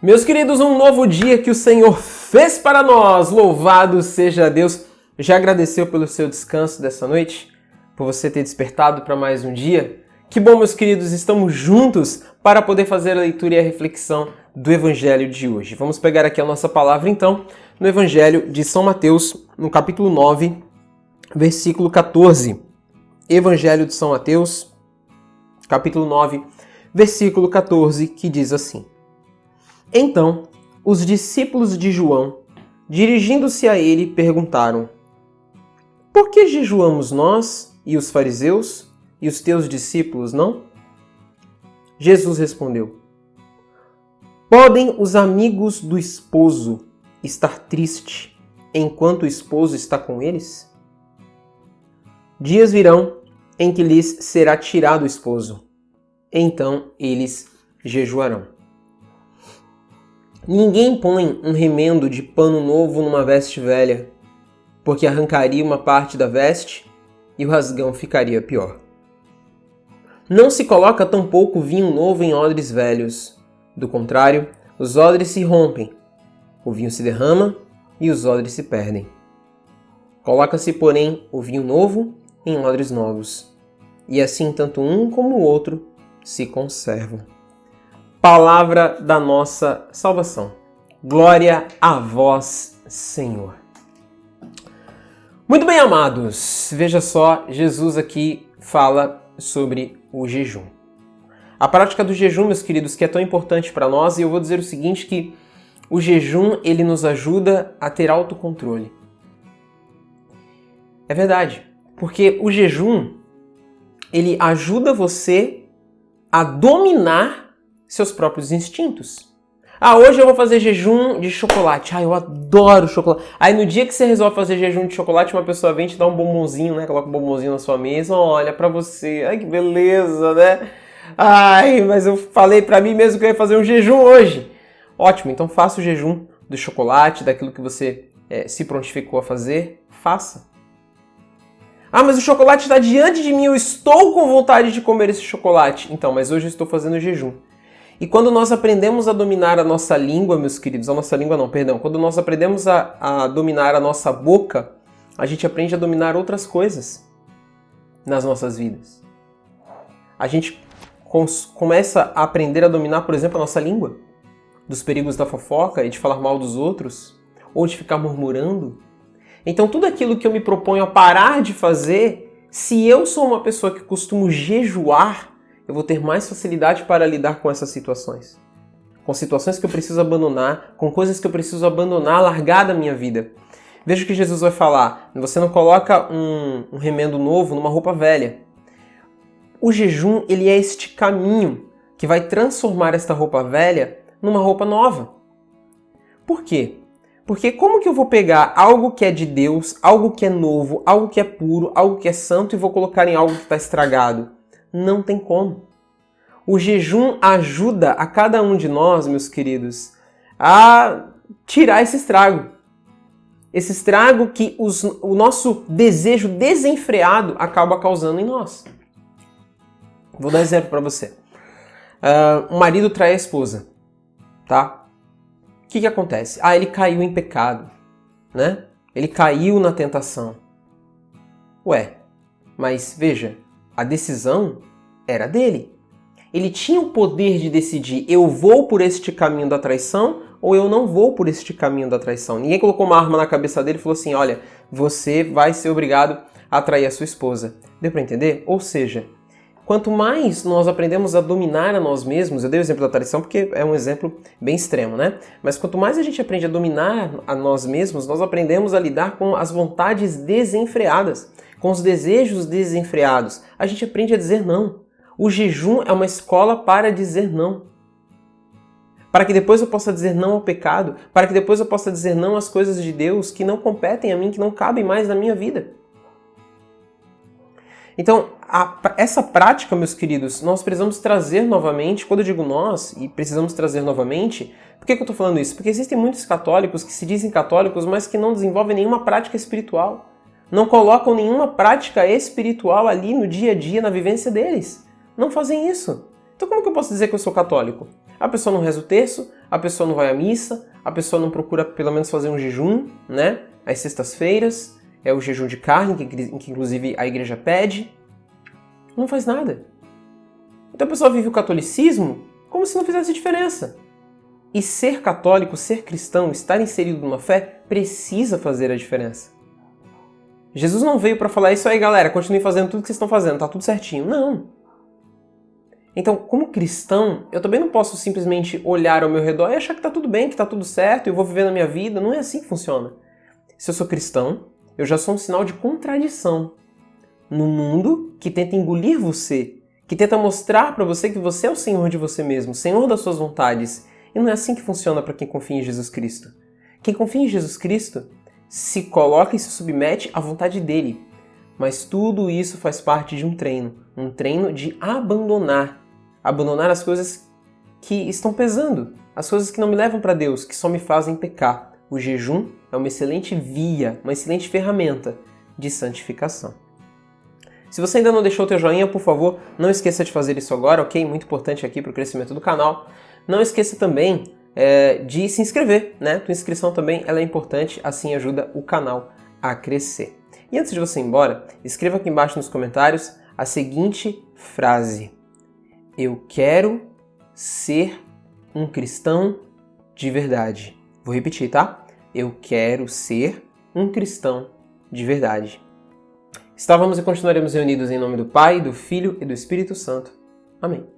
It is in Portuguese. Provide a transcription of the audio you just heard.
Meus queridos, um novo dia que o Senhor fez para nós. Louvado seja Deus. Já agradeceu pelo seu descanso dessa noite? Por você ter despertado para mais um dia? Que bom, meus queridos, estamos juntos para poder fazer a leitura e a reflexão do Evangelho de hoje. Vamos pegar aqui a nossa palavra, então, no Evangelho de São Mateus, no capítulo 9, versículo 14. Evangelho de São Mateus, capítulo 9, versículo 14, que diz assim: Então, os discípulos de João, dirigindo-se a ele, perguntaram: Por que jejuamos nós e os fariseus, e os teus discípulos não? Jesus respondeu: Podem os amigos do esposo estar tristes enquanto o esposo está com eles? Dias virão em que lhes será tirado o esposo. Então eles jejuarão. Ninguém põe um remendo de pano novo numa veste velha, porque arrancaria uma parte da veste e o rasgão ficaria pior. Não se coloca tampouco vinho novo em odres velhos. Do contrário, os odres se rompem, o vinho se derrama e os odres se perdem. Coloca-se, porém, o vinho novo em odres novos, e assim tanto um como o outro se conservam. Palavra da nossa salvação. Glória a vós, Senhor. Muito bem, amados. Veja só, Jesus aqui fala sobre o jejum. A prática do jejum, meus queridos, que é tão importante para nós, e eu vou dizer o seguinte, que o jejum, ele nos ajuda a ter autocontrole. É verdade, porque o jejum, ele ajuda você a dominar seus próprios instintos. Hoje eu vou fazer jejum de chocolate. Eu adoro chocolate. Aí no dia que você resolve fazer jejum de chocolate, uma pessoa vem te dar um bombonzinho, né? Coloca um bombonzinho na sua mesa. Olha, pra você. Ai, que beleza, né? Mas eu falei pra mim mesmo que eu ia fazer um jejum hoje. Ótimo, então faça o jejum do chocolate, daquilo que você se prontificou a fazer. Faça. Mas o chocolate está diante de mim, eu estou com vontade de comer esse chocolate. Então, mas hoje eu estou fazendo jejum. E quando nós aprendemos a dominar a nossa língua, meus queridos, quando nós aprendemos a dominar a nossa boca, a gente aprende a dominar outras coisas nas nossas vidas. A gente começa a aprender a dominar, por exemplo, a nossa língua, dos perigos da fofoca e de falar mal dos outros, ou de ficar murmurando. Então, tudo aquilo que eu me proponho a parar de fazer, se eu sou uma pessoa que costumo jejuar, eu vou ter mais facilidade para lidar com essas situações. Com situações que eu preciso abandonar, com coisas que eu preciso abandonar, largar da minha vida. Veja o que Jesus vai falar. Você não coloca um remendo novo numa roupa velha. O jejum, ele é este caminho que vai transformar esta roupa velha numa roupa nova. Por quê? Porque como que eu vou pegar algo que é de Deus, algo que é novo, algo que é puro, algo que é santo e vou colocar em algo que está estragado? Não tem como. O jejum ajuda a cada um de nós, meus queridos, a tirar esse estrago. Esse estrago que o nosso desejo desenfreado acaba causando em nós. Vou dar um exemplo para você. Um marido trai a esposa, tá? O que acontece? Ele caiu em pecado, né? Ele caiu na tentação. Mas veja, a decisão era dele. Ele tinha o poder de decidir, eu vou por este caminho da traição ou eu não vou por este caminho da traição. Ninguém colocou uma arma na cabeça dele e falou assim, olha, você vai ser obrigado a trair a sua esposa. Deu para entender? Ou seja, quanto mais nós aprendemos a dominar a nós mesmos, eu dei o exemplo da traição porque é um exemplo bem extremo, né? Mas quanto mais a gente aprende a dominar a nós mesmos, nós aprendemos a lidar com as vontades desenfreadas, com os desejos desenfreados. A gente aprende a dizer não. O jejum é uma escola para dizer não. Para que depois eu possa dizer não ao pecado, para que depois eu possa dizer não às coisas de Deus que não competem a mim, que não cabem mais na minha vida. Então, essa prática, meus queridos, nós precisamos trazer novamente. Quando eu digo nós, e precisamos trazer novamente, por que eu estou falando isso? Porque existem muitos católicos que se dizem católicos, mas que não desenvolvem nenhuma prática espiritual. Não colocam nenhuma prática espiritual ali no dia a dia, na vivência deles. Não fazem isso. Então como que eu posso dizer que eu sou católico? A pessoa não reza o terço, a pessoa não vai à missa, a pessoa não procura pelo menos fazer um jejum, né? Às sextas-feiras, é o jejum de carne, que inclusive a igreja pede. Não faz nada. Então a pessoa vive o catolicismo como se não fizesse diferença. E ser católico, ser cristão, estar inserido numa fé, precisa fazer a diferença. Jesus não veio para falar isso aí, galera, continue fazendo tudo que vocês estão fazendo, tá tudo certinho. Não. Então, como cristão, eu também não posso simplesmente olhar ao meu redor e achar que tá tudo bem, que tá tudo certo, eu vou viver na minha vida. Não é assim que funciona. Se eu sou cristão, eu já sou um sinal de contradição no mundo que tenta engolir você, que tenta mostrar para você que você é o Senhor de você mesmo, Senhor das suas vontades. E não é assim que funciona para quem confia em Jesus Cristo. Quem confia em Jesus Cristo se coloca e se submete à vontade dele. Mas tudo isso faz parte de um treino de abandonar as coisas que estão pesando, as coisas que não me levam para Deus, que só me fazem pecar. O jejum é uma excelente via, uma excelente ferramenta de santificação. Se você ainda não deixou o teu joinha, por favor, não esqueça de fazer isso agora, ok? Muito importante aqui para o crescimento do canal. Não esqueça também de se inscrever, né? Tua inscrição também ela é importante, assim ajuda o canal a crescer. E antes de você ir embora, escreva aqui embaixo nos comentários a seguinte frase: eu quero ser um cristão de verdade. Vou repetir, tá? Eu quero ser um cristão de verdade. Estávamos e continuaremos reunidos em nome do Pai, do Filho e do Espírito Santo. Amém.